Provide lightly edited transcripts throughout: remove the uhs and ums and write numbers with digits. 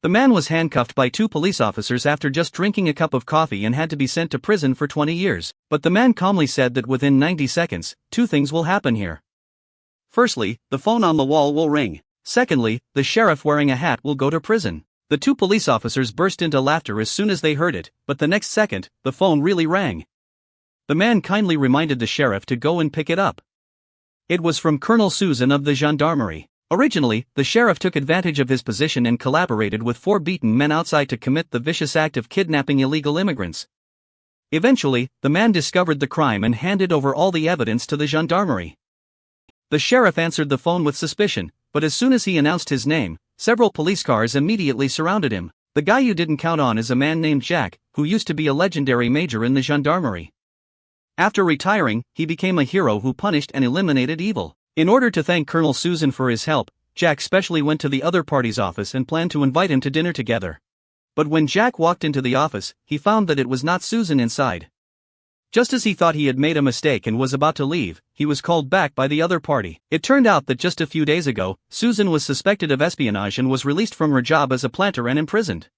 The man was handcuffed by 2 police officers after just drinking a cup of coffee and had to be sent to prison for 20 years. But the man calmly said that within 90 seconds, 2 things will happen here. Firstly, the phone on the wall will ring. Secondly, the sheriff wearing a hat will go to prison. The 2 police officers burst into laughter as soon as they heard it, but the next second, the phone really rang. The man kindly reminded the sheriff to go and pick it up. It was from Colonel Susan of the gendarmerie. Originally, the sheriff took advantage of his position and collaborated with 4 beaten men outside to commit the vicious act of kidnapping illegal immigrants. Eventually, the man discovered the crime and handed over all the evidence to the gendarmerie. The sheriff answered the phone with suspicion, but as soon as he announced his name, several police cars immediately surrounded him. The guy you didn't count on is a man named Jack, who used to be a legendary major in the gendarmerie. After retiring, he became a hero who punished and eliminated evil. In order to thank Colonel Susan for his help, Jack specially went to the other party's office and planned to invite him to dinner together. But when Jack walked into the office, he found that it was not Susan inside. Just as he thought he had made a mistake and was about to leave, he was called back by the other party. It turned out that just a few days ago, Susan was suspected of espionage and was released from her job as a planter and imprisoned.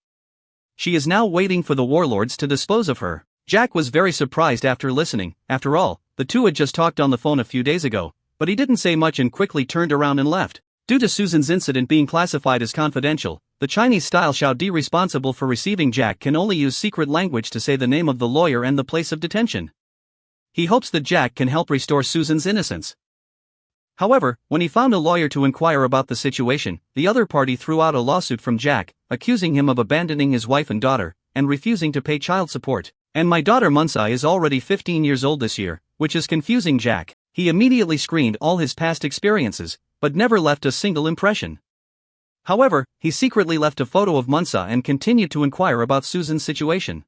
She is now waiting for the warlords to dispose of her. Jack was very surprised after listening. After all, the 2 had just talked on the phone a few days ago, but he didn't say much and quickly turned around and left. Due to Susan's incident being classified as confidential, the Chinese-style Xiao responsible for receiving Jack can only use secret language to say the name of the lawyer and the place of detention. He hopes that Jack can help restore Susan's innocence. However, when he found a lawyer to inquire about the situation, the other party threw out a lawsuit from Jack, accusing him of abandoning his wife and daughter, and refusing to pay child support. And my daughter Munsa is already 15 years old this year, which is confusing Jack. He immediately screened all his past experiences, but never left a single impression. However, he secretly left a photo of Munsa and continued to inquire about Susan's situation.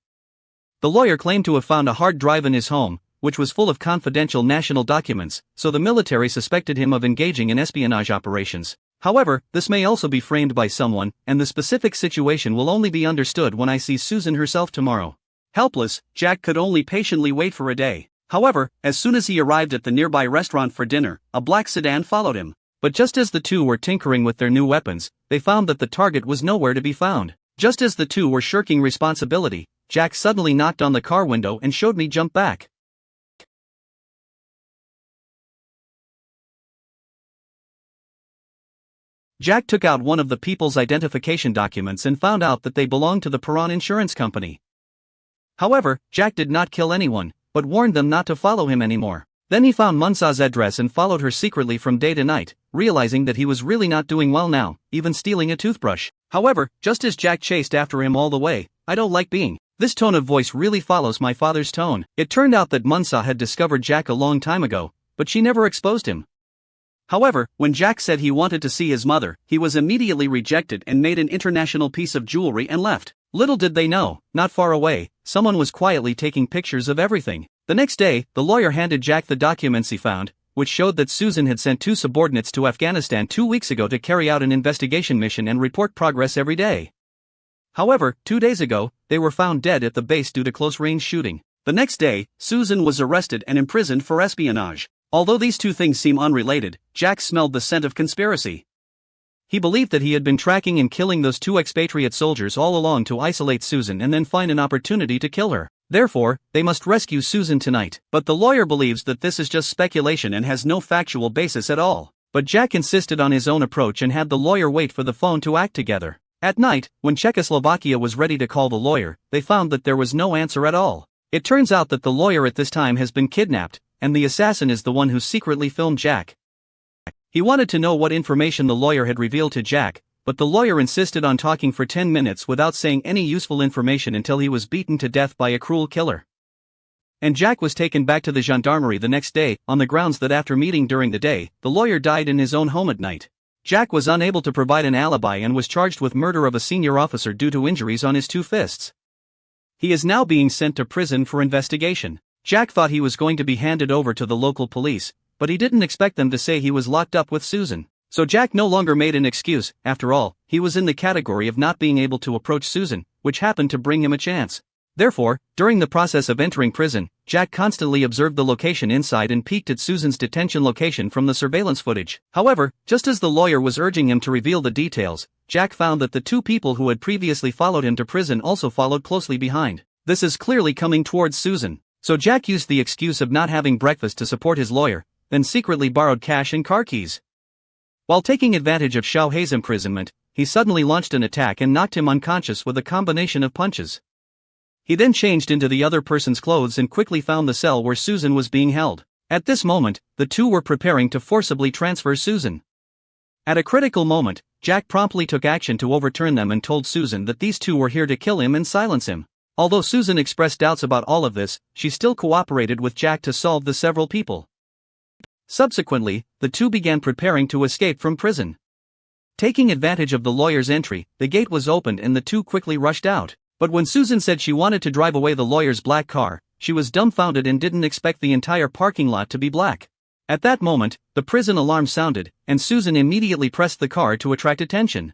The lawyer claimed to have found a hard drive in his home, which was full of confidential national documents, so the military suspected him of engaging in espionage operations. However, this may also be framed by someone, and the specific situation will only be understood when I see Susan herself tomorrow. Helpless, Jack could only patiently wait for a day. However, as soon as he arrived at the nearby restaurant for dinner, a black sedan followed him. But just as the 2 were tinkering with their new weapons, they found that the target was nowhere to be found. Just as the 2 were shirking responsibility, Jack suddenly knocked on the car window and showed me jump back. Jack took out one of the people's identification documents and found out that they belonged to the Piran Insurance Company. However, Jack did not kill anyone, but warned them not to follow him anymore. Then he found Munsa's address and followed her secretly from day to night, realizing that he was really not doing well now, even stealing a toothbrush. However, just as Jack chased after him all the way, I don't like being. This tone of voice really follows my father's tone. It turned out that Munsa had discovered Jack a long time ago, but she never exposed him. However, when Jack said he wanted to see his mother, he was immediately rejected and made an international piece of jewelry and left. Little did they know, not far away, someone was quietly taking pictures of everything. The next day, the lawyer handed Jack the documents he found, which showed that Susan had sent 2 subordinates to Afghanistan 2 weeks ago to carry out an investigation mission and report progress every day. However, 2 days ago, they were found dead at the base due to close-range shooting. The next day, Susan was arrested and imprisoned for espionage. Although these 2 things seem unrelated, Jack smelled the scent of conspiracy. He believed that he had been tracking and killing those 2 expatriate soldiers all along to isolate Susan and then find an opportunity to kill her. Therefore, they must rescue Susan tonight. But the lawyer believes that this is just speculation and has no factual basis at all. But Jack insisted on his own approach and had the lawyer wait for the phone to act together. At night, when Czechoslovakia was ready to call the lawyer, they found that there was no answer at all. It turns out that the lawyer at this time has been kidnapped, and the assassin is the one who secretly filmed Jack. He wanted to know what information the lawyer had revealed to Jack, but the lawyer insisted on talking for 10 minutes without saying any useful information until he was beaten to death by a cruel killer. And Jack was taken back to the gendarmerie the next day, on the grounds that after meeting during the day, the lawyer died in his own home at night. Jack was unable to provide an alibi and was charged with murder of a senior officer due to injuries on his 2 fists. He is now being sent to prison for investigation. Jack thought he was going to be handed over to the local police, but he didn't expect them to say he was locked up with Susan. So Jack no longer made an excuse. After all, he was in the category of not being able to approach Susan, which happened to bring him a chance. Therefore, during the process of entering prison, Jack constantly observed the location inside and peeked at Susan's detention location from the surveillance footage. However, just as the lawyer was urging him to reveal the details, Jack found that the two people who had previously followed him to prison also followed closely behind. This is clearly coming towards Susan. So Jack used the excuse of not having breakfast to support his lawyer, then secretly borrowed cash and car keys. While taking advantage of Xiaohei's imprisonment, he suddenly launched an attack and knocked him unconscious with a combination of punches. He then changed into the other person's clothes and quickly found the cell where Susan was being held. At this moment, the two were preparing to forcibly transfer Susan. At a critical moment, Jack promptly took action to overturn them and told Susan that these two were here to kill him and silence him. Although Susan expressed doubts about all of this, she still cooperated with Jack to solve the several people. Subsequently, the two began preparing to escape from prison. Taking advantage of the lawyer's entry, the gate was opened and the two quickly rushed out. But when Susan said she wanted to drive away the lawyer's black car, she was dumbfounded and didn't expect the entire parking lot to be black. At that moment, the prison alarm sounded, and Susan immediately pressed the car to attract attention.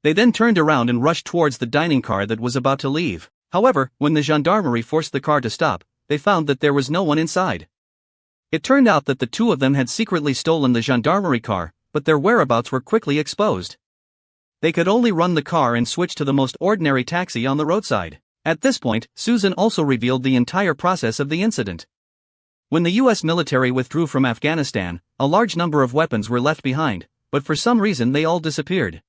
They then turned around and rushed towards the dining car that was about to leave. However, when the gendarmerie forced the car to stop, they found that there was no one inside. It turned out that the two of them had secretly stolen the gendarmerie car, but their whereabouts were quickly exposed. They could only run the car and switch to the most ordinary taxi on the roadside. At this point, Susan also revealed the entire process of the incident. When the US military withdrew from Afghanistan, a large number of weapons were left behind, but for some reason they all disappeared.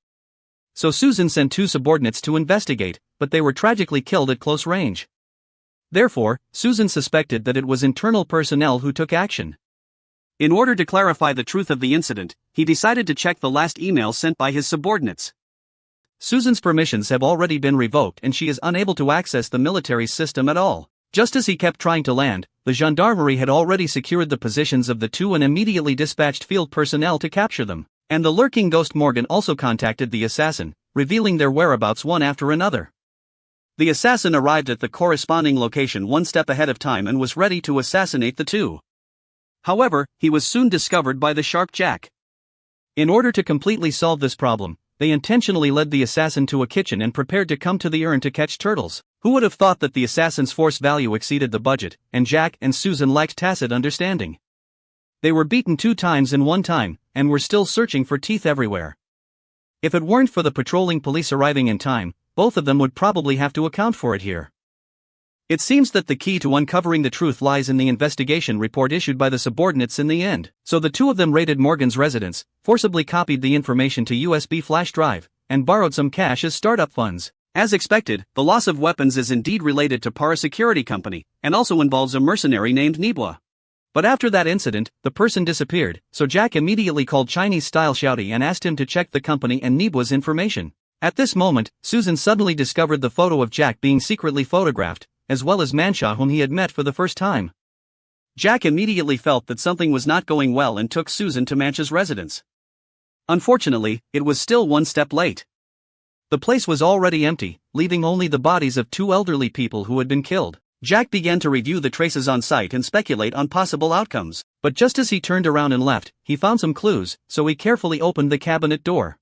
So Susan sent two subordinates to investigate, but they were tragically killed at close range. Therefore, Susan suspected that it was internal personnel who took action. In order to clarify the truth of the incident, he decided to check the last email sent by his subordinates. Susan's permissions have already been revoked and she is unable to access the military system at all. Just as he kept trying to land, the gendarmerie had already secured the positions of the two and immediately dispatched field personnel to capture them. And the lurking ghost Morgan also contacted the assassin, revealing their whereabouts one after another. The assassin arrived at the corresponding location one step ahead of time and was ready to assassinate the two. However, he was soon discovered by the sharp Jack. In order to completely solve this problem, they intentionally led the assassin to a kitchen and prepared to come to the urn to catch turtles. Who would have thought that the assassin's force value exceeded the budget, and Jack and Susan lacked tacit understanding. They were beaten 2 times in 1 time, and were still searching for teeth everywhere. If it weren't for the patrolling police arriving in time, both of them would probably have to account for it here. It seems that the key to uncovering the truth lies in the investigation report issued by the subordinates in the end. So the two of them raided Morgan's residence, forcibly copied the information to USB flash drive, and borrowed some cash as startup funds. As expected, the loss of weapons is indeed related to Para Security Company, and also involves a mercenary named Nibwa. But after that incident, the person disappeared, so Jack immediately called Chinese-style Shouty and asked him to check the company and Nibwa's information. At this moment, Susan suddenly discovered the photo of Jack being secretly photographed, as well as Manshaw whom he had met for the first time. Jack immediately felt that something was not going well and took Susan to Manshaw's residence. Unfortunately, it was still one step late. The place was already empty, leaving only the bodies of 2 elderly people who had been killed. Jack began to review the traces on site and speculate on possible outcomes, but just as he turned around and left, he found some clues, so he carefully opened the cabinet door.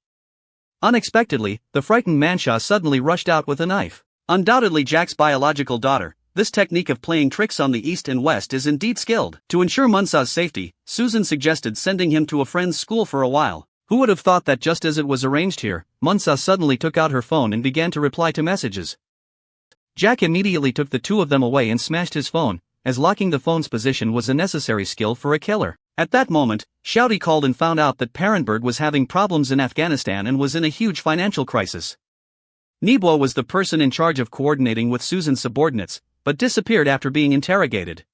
Unexpectedly, the frightened Manshaw suddenly rushed out with a knife. Undoubtedly Jack's biological daughter, this technique of playing tricks on the east and west is indeed skilled. To ensure Munsaw's safety, Susan suggested sending him to a friend's school for a while. Who would have thought that just as it was arranged here, Munsaw suddenly took out her phone and began to reply to messages. Jack immediately took the two of them away and smashed his phone, as locking the phone's position was a necessary skill for a killer. At that moment, Shouty called and found out that Parenberg was having problems in Afghanistan and was in a huge financial crisis. Nibwa was the person in charge of coordinating with Susan's subordinates, but disappeared after being interrogated.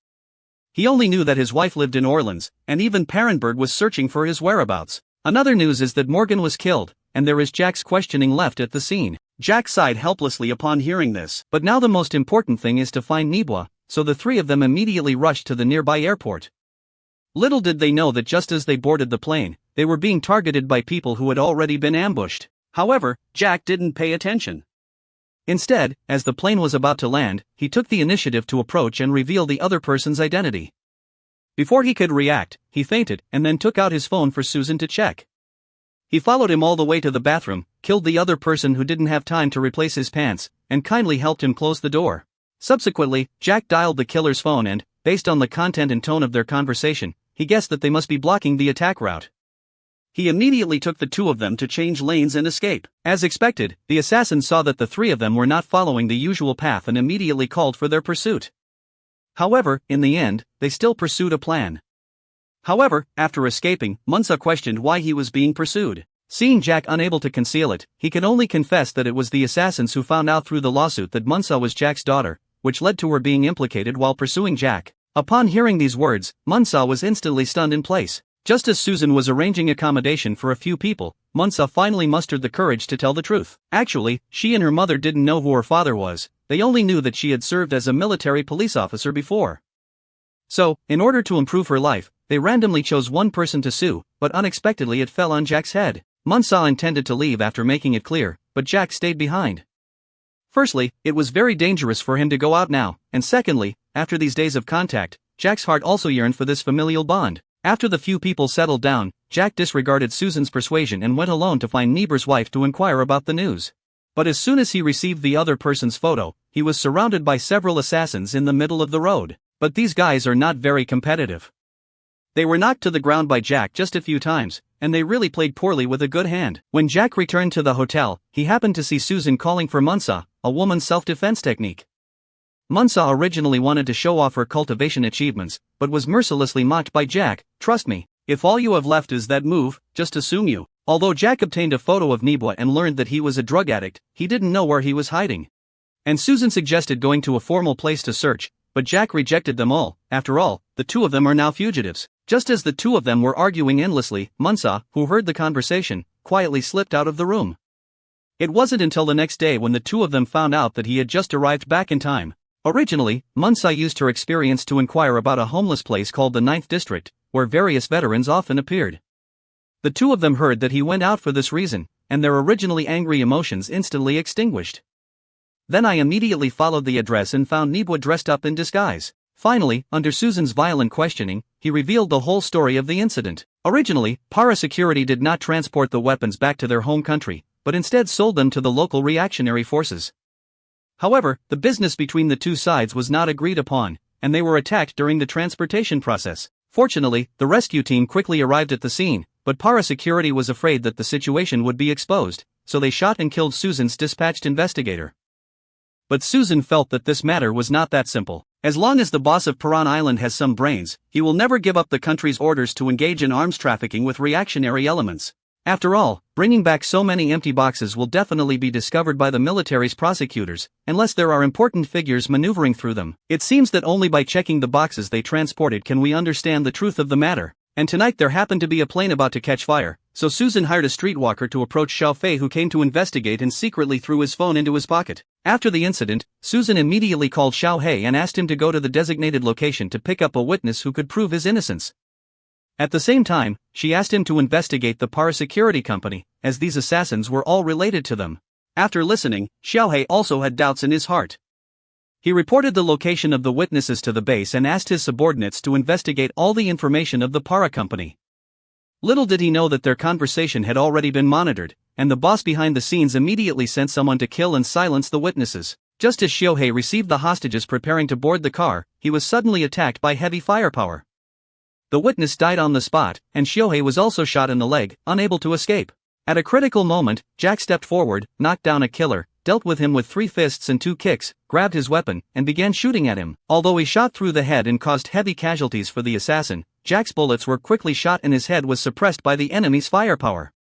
He only knew that his wife lived in Orleans, and even Parenberg was searching for his whereabouts. Another news is that Morgan was killed, and there is Jack's questioning left at the scene. Jack sighed helplessly upon hearing this. But now the most important thing is to find Nibwa, so the three of them immediately rushed to the nearby airport. Little did they know that just as they boarded the plane, they were being targeted by people who had already been ambushed. However, Jack didn't pay attention. Instead, as the plane was about to land, he took the initiative to approach and reveal the other person's identity. Before he could react, he fainted and then took out his phone for Susan to check. He followed him all the way to the bathroom, killed the other person who didn't have time to replace his pants, and kindly helped him close the door. Subsequently, Jack dialed the killer's phone and, based on the content and tone of their conversation, he guessed that they must be blocking the attack route. He immediately took the two of them to change lanes and escape. As expected, the assassins saw that the three of them were not following the usual path and immediately called for their pursuit. However, in the end, they still pursued a plan. However, after escaping, Munsa questioned why he was being pursued. Seeing Jack unable to conceal it, he can only confess that it was the assassins who found out through the lawsuit that Munsa was Jack's daughter, which led to her being implicated while pursuing Jack. Upon hearing these words, Munsa was instantly stunned in place. Just as Susan was arranging accommodation for a few people, Munsa finally mustered the courage to tell the truth. Actually, she and her mother didn't know who her father was, they only knew that she had served as a military police officer before. So, in order to improve her life, they randomly chose one person to sue, but unexpectedly it fell on Jack's head. Munsa intended to leave after making it clear, but Jack stayed behind. Firstly, it was very dangerous for him to go out now, and secondly, after these days of contact, Jack's heart also yearned for this familial bond. After the few people settled down, Jack disregarded Susan's persuasion and went alone to find Niebuhr's wife to inquire about the news. But as soon as he received the other person's photo, he was surrounded by several assassins in the middle of the road. But these guys are not very competitive. They were knocked to the ground by Jack just a few times, and they really played poorly with a good hand. When Jack returned to the hotel, he happened to see Susan calling for Munsa, a woman's self-defense technique. Munsa originally wanted to show off her cultivation achievements, but was mercilessly mocked by Jack. Trust me, if all you have left is that move, just assume you. Although Jack obtained a photo of Niebuhr and learned that he was a drug addict, he didn't know where he was hiding. And Susan suggested going to a formal place to search, but Jack rejected them all. After all, the two of them are now fugitives. Just as the two of them were arguing endlessly, Munsa, who heard the conversation, quietly slipped out of the room. It wasn't until the next day when the two of them found out that he had just arrived back in time. Originally, Munsa used her experience to inquire about a homeless place called the 9th District, where various veterans often appeared. The two of them heard that he went out for this reason, and their originally angry emotions instantly extinguished. Then I immediately followed the address and found Niebuhr dressed up in disguise. Finally, under Susan's violent questioning, he revealed the whole story of the incident. Originally, Para Security did not transport the weapons back to their home country, but instead sold them to the local reactionary forces. However, the business between the two sides was not agreed upon, and they were attacked during the transportation process. Fortunately, the rescue team quickly arrived at the scene, but Para Security was afraid that the situation would be exposed, so they shot and killed Susan's dispatched investigator. But Susan felt that this matter was not that simple. As long as the boss of Paran Island has some brains, he will never give up the country's orders to engage in arms trafficking with reactionary elements. After all, bringing back so many empty boxes will definitely be discovered by the military's prosecutors, unless there are important figures maneuvering through them. It seems that only by checking the boxes they transported can we understand the truth of the matter. And tonight there happened to be a plane about to catch fire, so Susan hired a streetwalker to approach Xiao Fei, who came to investigate and secretly threw his phone into his pocket. After the incident, Susan immediately called Xiao He and asked him to go to the designated location to pick up a witness who could prove his innocence. At the same time, she asked him to investigate the Para Security Company, as these assassins were all related to them. After listening, Xiao He also had doubts in his heart. He reported the location of the witnesses to the base and asked his subordinates to investigate all the information of the Para Company. Little did he know that their conversation had already been monitored, and the boss behind the scenes immediately sent someone to kill and silence the witnesses. Just as Xiao He received the hostages preparing to board the car, he was suddenly attacked by heavy firepower. The witness died on the spot, and Xiao He was also shot in the leg, unable to escape. At a critical moment, Jack stepped forward, knocked down a killer, dealt with him with 3 fists and 2 kicks, grabbed his weapon, and began shooting at him. Although he shot through the head and caused heavy casualties for the assassin, Jack's bullets were quickly shot and his head was suppressed by the enemy's firepower.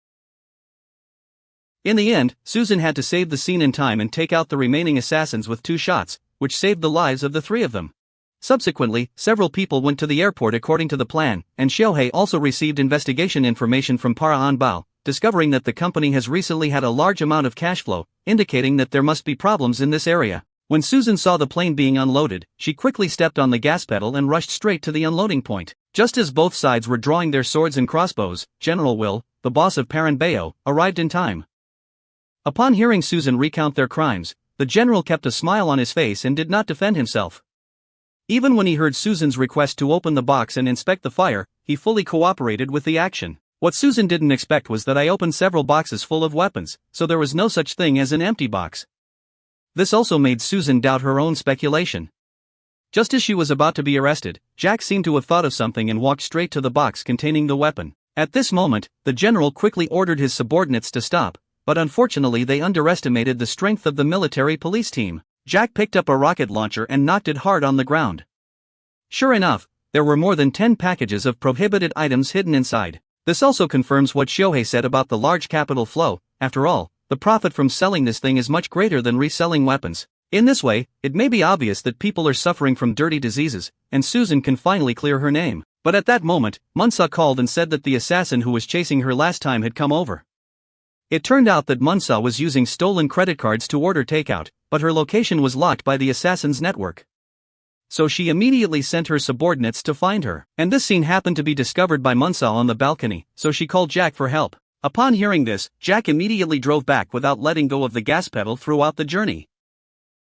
In the end, Susan had to save the scene in time and take out the remaining assassins with 2 shots, which saved the lives of the 3 of them. Subsequently, several people went to the airport according to the plan, and Xiao He also received investigation information from Para Anbao, discovering that the company has recently had a large amount of cash flow, indicating that there must be problems in this area. When Susan saw the plane being unloaded, she quickly stepped on the gas pedal and rushed straight to the unloading point. Just as both sides were drawing their swords and crossbows, General Will, the boss of Paranbayo, arrived in time. Upon hearing Susan recount their crimes, the general kept a smile on his face and did not defend himself. Even when he heard Susan's request to open the box and inspect the fire, he fully cooperated with the action. What Susan didn't expect was that I opened several boxes full of weapons, so there was no such thing as an empty box. This also made Susan doubt her own speculation. Just as she was about to be arrested, Jack seemed to have thought of something and walked straight to the box containing the weapon. At this moment, the general quickly ordered his subordinates to stop, but unfortunately they underestimated the strength of the military police team. Jack picked up a rocket launcher and knocked it hard on the ground. Sure enough, there were more than 10 packages of prohibited items hidden inside. This also confirms what Shohei said about the large capital flow. After all, the profit from selling this thing is much greater than reselling weapons. In this way, it may be obvious that people are suffering from dirty diseases, and Susan can finally clear her name. But at that moment, Munsa called and said that the assassin who was chasing her last time had come over. It turned out that Munsa was using stolen credit cards to order takeout, but her location was locked by the assassin's network. So she immediately sent her subordinates to find her. And this scene happened to be discovered by Munsa on the balcony, so she called Jack for help. Upon hearing this, Jack immediately drove back without letting go of the gas pedal throughout the journey.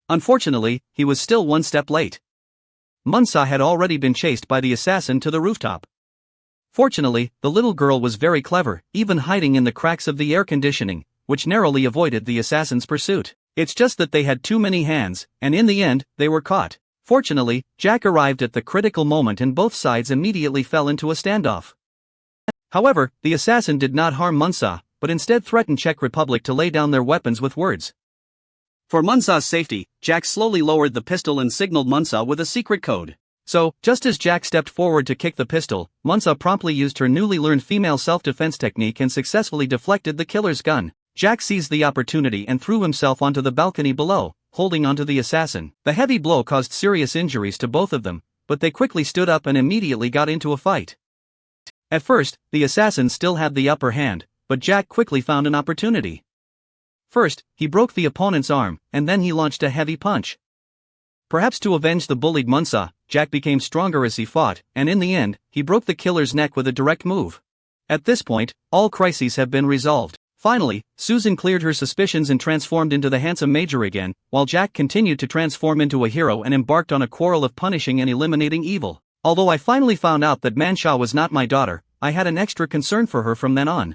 Unfortunately, he was still one step late. Munsa had already been chased by the assassin to the rooftop. Fortunately, the little girl was very clever, even hiding in the cracks of the air conditioning, which narrowly avoided the assassin's pursuit. It's just that they had too many hands, and in the end, they were caught. Fortunately, Jack arrived at the critical moment and both sides immediately fell into a standoff. However, the assassin did not harm Munsa, but instead threatened Czech Republic to lay down their weapons with words. For Munsa's safety, Jack slowly lowered the pistol and signaled Munsa with a secret code. So, just as Jack stepped forward to kick the pistol, Munsa promptly used her newly learned female self-defense technique and successfully deflected the killer's gun. Jack seized the opportunity and threw himself onto the balcony below, holding onto the assassin. The heavy blow caused serious injuries to both of them, but they quickly stood up and immediately got into a fight. At first, the assassin still had the upper hand, but Jack quickly found an opportunity. First, he broke the opponent's arm, and then he launched a heavy punch. Perhaps to avenge the bullied Munsa, Jack became stronger as he fought, and in the end, he broke the killer's neck with a direct move. At this point, all crises have been resolved. Finally, Susan cleared her suspicions and transformed into the handsome Major again, while Jack continued to transform into a hero and embarked on a quarrel of punishing and eliminating evil. Although I finally found out that Manshaw was not my daughter, I had an extra concern for her from then on.